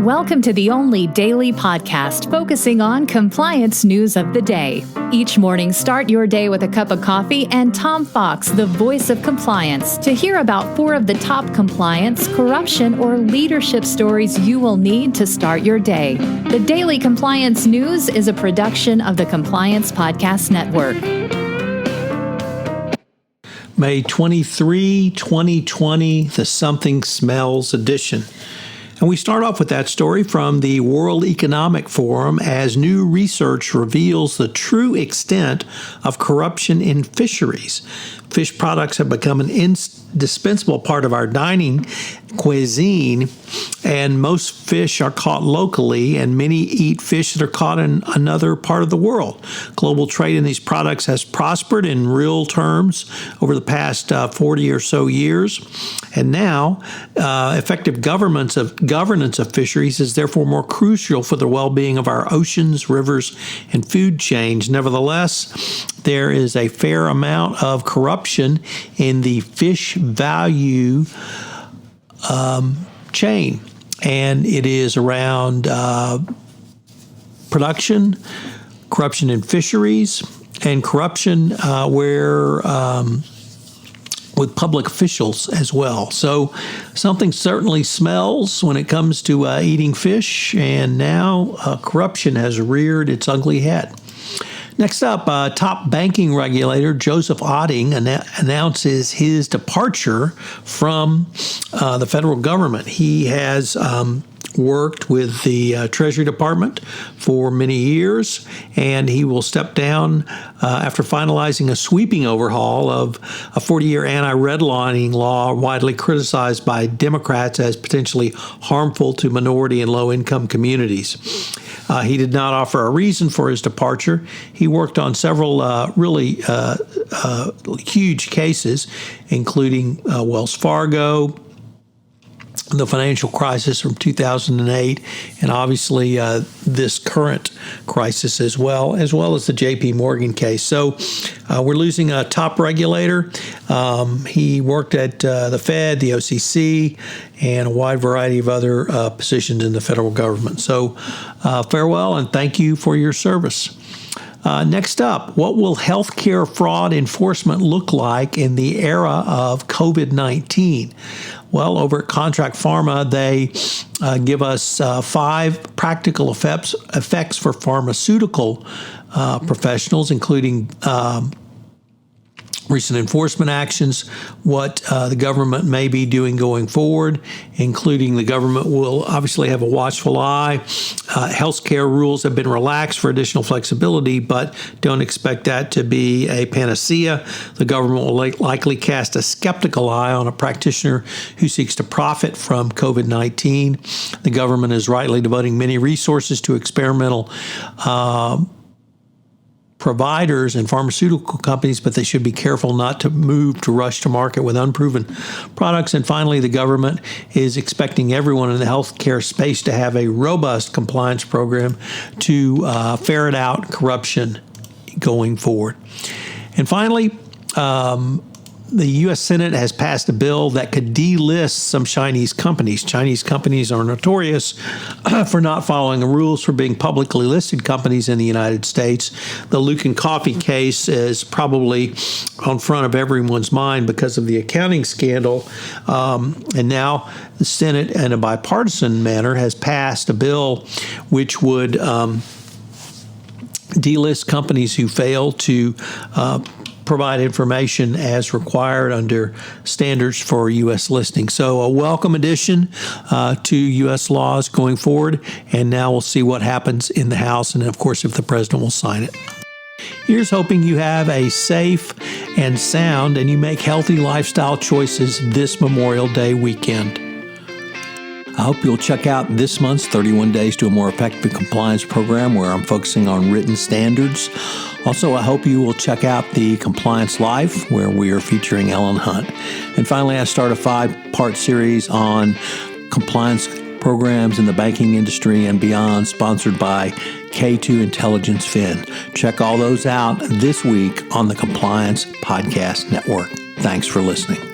Welcome to the only daily podcast focusing on compliance news of the day. Each morning, start your day with a cup of coffee and Tom Fox, the voice of compliance, to hear about 4 of the top compliance, corruption, or leadership stories you will need to start your day. The Daily Compliance News is a production of the Compliance Podcast Network. May 23, 2020, the Something Smells edition. And we start off with that story from the World Economic Forum as new research reveals the true extent of corruption in fisheries. Fish products have become an indispensable part of our dining cuisine, and most fish are caught locally, and many eat fish that are caught in another part of the world. Global trade in these products has prospered in real terms over the past 40 or so years, and now effective governance of fisheries is therefore more crucial for the well-being of our oceans, rivers, and food chains. Nevertheless, there is a fair amount of corruption in the fish value chain, and it is around production, corruption in fisheries, and corruption with public officials as well. So something certainly smells when it comes to eating fish, and now corruption has reared its ugly head. Next up, top banking regulator Joseph Otting announces his departure from the federal government. He has worked with the Treasury Department for many years, and he will step down after finalizing a sweeping overhaul of a 40-year anti-redlining law widely criticized by Democrats as potentially harmful to minority and low-income communities. He did not offer a reason for his departure. He worked on several really huge cases, including Wells Fargo, the financial crisis from 2008, and obviously this current crisis as well as the J.P. Morgan case. So we're losing a top regulator. He worked at the Fed, the OCC, and a wide variety of other positions in the federal government. So farewell and thank you for your service. Next up, what will healthcare fraud enforcement look like in the era of COVID-19? Well, over at Contract Pharma, they give us 5 practical effects for pharmaceutical professionals, including recent enforcement actions, what the government may be doing going forward, including the government will obviously have a watchful eye. Healthcare rules have been relaxed for additional flexibility, but don't expect that to be a panacea. The government will likely cast a skeptical eye on a practitioner who seeks to profit from COVID-19. The government is rightly devoting many resources to experimental providers and pharmaceutical companies, but they should be careful not to rush to market with unproven products. And finally, the government is expecting everyone in the healthcare space to have a robust compliance program to ferret out corruption going forward. And finally, the U.S. Senate has passed a bill that could delist some Chinese companies. Chinese companies are notorious for not following the rules for being publicly listed companies in the United States. The Luckin Coffee case is probably on front of everyone's mind because of the accounting scandal. And now the Senate, in a bipartisan manner, has passed a bill which would delist companies who fail to provide information as required under standards for U.S. listing. So a welcome addition to U.S. laws going forward, and now we'll see what happens in the House and, of course, if the president will sign it. Here's hoping you have a safe and sound and you make healthy lifestyle choices this Memorial Day weekend. I hope you'll check out this month's 31 Days to a More Effective Compliance program, where I'm focusing on written standards. Also, I hope you will check out the Compliance Life, where we are featuring Ellen Hunt. And finally, I start a 5-part series on compliance programs in the banking industry and beyond, sponsored by K2 Intelligence Fin. Check all those out this week on the Compliance Podcast Network. Thanks for listening.